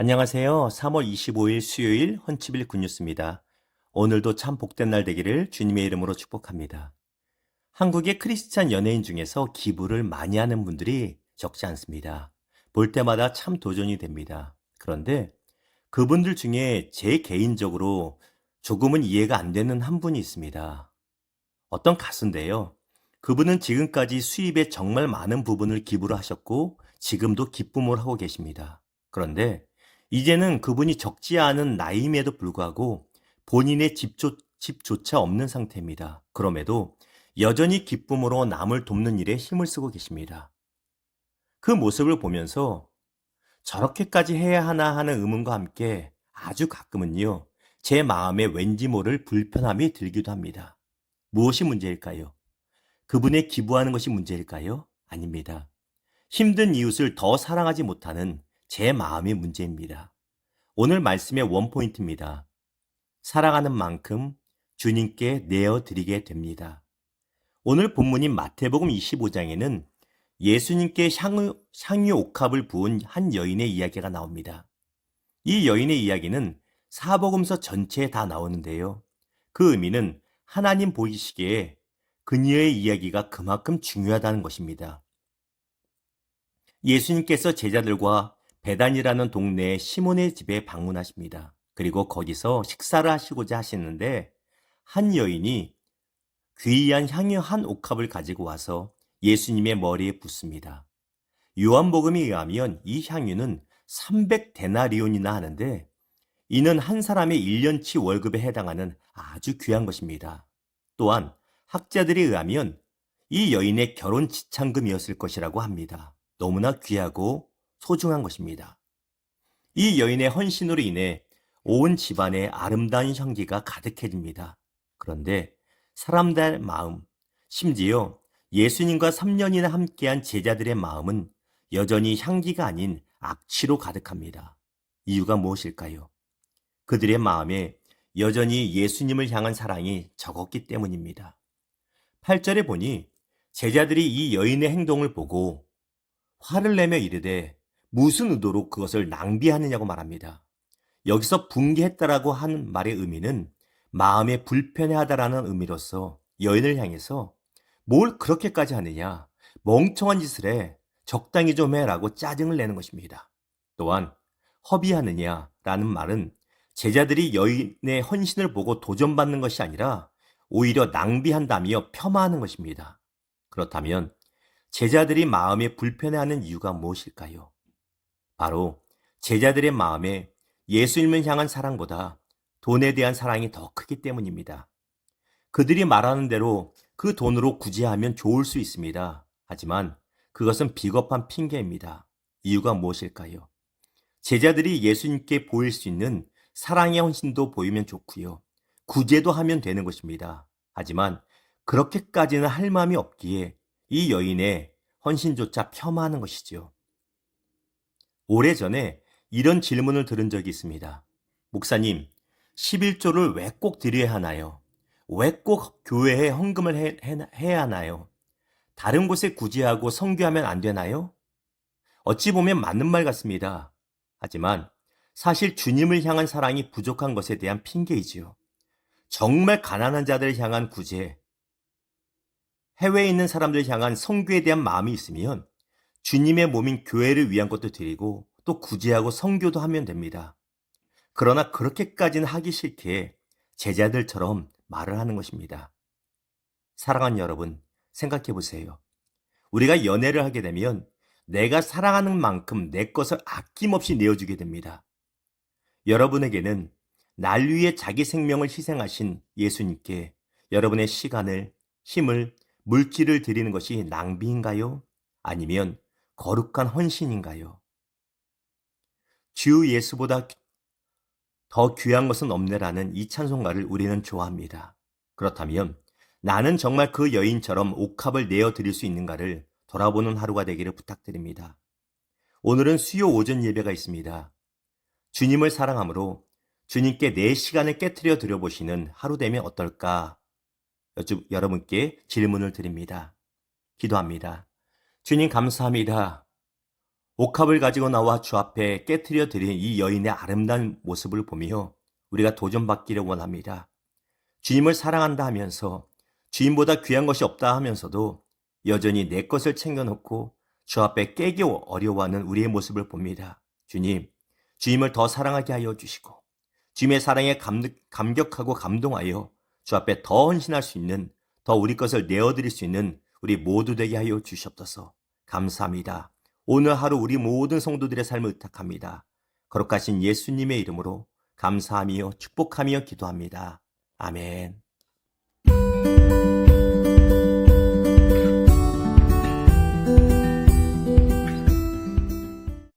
안녕하세요. 3월 25일 수요일 헌치빌 굿뉴스입니다. 오늘도 참 복된 날 되기를 주님의 이름으로 축복합니다. 한국의 크리스찬 연예인 중에서 기부를 많이 하는 분들이 적지 않습니다. 볼 때마다 참 도전이 됩니다. 그런데 그분들 중에 제 개인적으로 조금은 이해가 안 되는 한 분이 있습니다. 어떤 가수인데요. 그분은 지금까지 수입의 정말 많은 부분을 기부를 하셨고 지금도 기쁨을 하고 계십니다. 그런데 이제는 그분이 적지 않은 나이임에도 불구하고 본인의 집조차 없는 상태입니다. 그럼에도 여전히 기쁨으로 남을 돕는 일에 힘을 쓰고 계십니다. 그 모습을 보면서 저렇게까지 해야 하나 하는 의문과 함께 아주 가끔은요, 제 마음에 왠지 모를 불편함이 들기도 합니다. 무엇이 문제일까요? 그분의 기부하는 것이 문제일까요? 아닙니다. 힘든 이웃을 더 사랑하지 못하는 제 마음이 문제입니다. 오늘 말씀의 원포인트입니다. 사랑하는 만큼 주님께 내어드리게 됩니다. 오늘 본문인 마태복음 25장에는 예수님께 향유 옥합을 부은 한 여인의 이야기가 나옵니다. 이 여인의 이야기는 사복음서 전체에 다 나오는데요. 그 의미는 하나님 보시기에 그녀의 이야기가 그만큼 중요하다는 것입니다. 예수님께서 제자들과 베단이라는 동네의 시몬의 집에 방문하십니다. 그리고 거기서 식사를 하시고자 하시는데 한 여인이 귀한 향유 한 옥합을 가지고 와서 예수님의 머리에 붓습니다. 요한복음에 의하면 이 향유는 300데나리온이나 하는데 이는 한 사람의 1년치 월급에 해당하는 아주 귀한 것입니다. 또한 학자들에 의하면 이 여인의 결혼 지참금이었을 것이라고 합니다. 너무나 귀하고 소중한 것입니다. 이 여인의 헌신으로 인해 온 집안에 아름다운 향기가 가득해집니다. 그런데 사람들의 마음, 심지어 예수님과 3년이나 함께한 제자들의 마음은 여전히 향기가 아닌 악취로 가득합니다. 이유가 무엇일까요? 그들의 마음에 여전히 예수님을 향한 사랑이 적었기 때문입니다. 8절에 보니 제자들이 이 여인의 행동을 보고 화를 내며 이르되 무슨 의도로 그것을 낭비하느냐고 말합니다. 여기서 분개했다라고 하는 말의 의미는 마음에 불편해하다라는 의미로서 여인을 향해서 뭘 그렇게까지 하느냐, 멍청한 짓을 해, 적당히 좀 해라고 짜증을 내는 것입니다. 또한 허비하느냐라는 말은 제자들이 여인의 헌신을 보고 도전받는 것이 아니라 오히려 낭비한다며 폄하하는 것입니다. 그렇다면 제자들이 마음에 불편해하는 이유가 무엇일까요? 바로 제자들의 마음에 예수님을 향한 사랑보다 돈에 대한 사랑이 더 크기 때문입니다. 그들이 말하는 대로 그 돈으로 구제하면 좋을 수 있습니다. 하지만 그것은 비겁한 핑계입니다. 이유가 무엇일까요? 제자들이 예수님께 보일 수 있는 사랑의 헌신도 보이면 좋고요. 구제도 하면 되는 것입니다. 하지만 그렇게까지는 할 마음이 없기에 이 여인의 헌신조차 폄하하는 것이죠. 오래전에 이런 질문을 들은 적이 있습니다. 목사님, 11조를 왜 꼭 드려야 하나요? 왜 꼭 교회에 헌금을 해야 하나요? 다른 곳에 구제하고 선교하면 안 되나요? 어찌 보면 맞는 말 같습니다. 하지만 사실 주님을 향한 사랑이 부족한 것에 대한 핑계이지요. 정말 가난한 자들을 향한 구제, 해외에 있는 사람들을 향한 선교에 대한 마음이 있으면 주님의 몸인 교회를 위한 것도 드리고 또 구제하고 선교도 하면 됩니다. 그러나 그렇게까지는 하기 싫기에 제자들처럼 말을 하는 것입니다. 사랑하는 여러분, 생각해 보세요. 우리가 연애를 하게 되면 내가 사랑하는 만큼 내 것을 아낌없이 내어주게 됩니다. 여러분에게는 날 위해 자기 생명을 희생하신 예수님께 여러분의 시간을, 힘을, 물질을 드리는 것이 낭비인가요? 아니면 거룩한 헌신인가요? 주 예수보다 더 귀한 것은 없네라는 이 찬송가를 우리는 좋아합니다. 그렇다면 나는 정말 그 여인처럼 옥합을 내어드릴 수 있는가를 돌아보는 하루가 되기를 부탁드립니다. 오늘은 수요 오전 예배가 있습니다. 주님을 사랑함으로 주님께 내 시간을 깨트려 드려보시는 하루 되면 어떨까? 여러분께 질문을 드립니다. 기도합니다. 주님 감사합니다. 옥합을 가지고 나와 주 앞에 깨트려 드린 이 여인의 아름다운 모습을 보며 우리가 도전받기를 원합니다. 주님을 사랑한다 하면서 주님보다 귀한 것이 없다 하면서도 여전히 내 것을 챙겨놓고 주 앞에 깨기 어려워하는 우리의 모습을 봅니다. 주님을 더 사랑하게 하여 주시고 주님의 사랑에 감격하고 감동하여 주 앞에 더 헌신할 수 있는, 더 우리 것을 내어드릴 수 있는 우리 모두 되게 하여 주시옵소서. 감사합니다. 오늘 하루 우리 모든 성도들의 삶을 의탁합니다. 거룩하신 예수님의 이름으로 감사하며 축복하며 기도합니다. 아멘.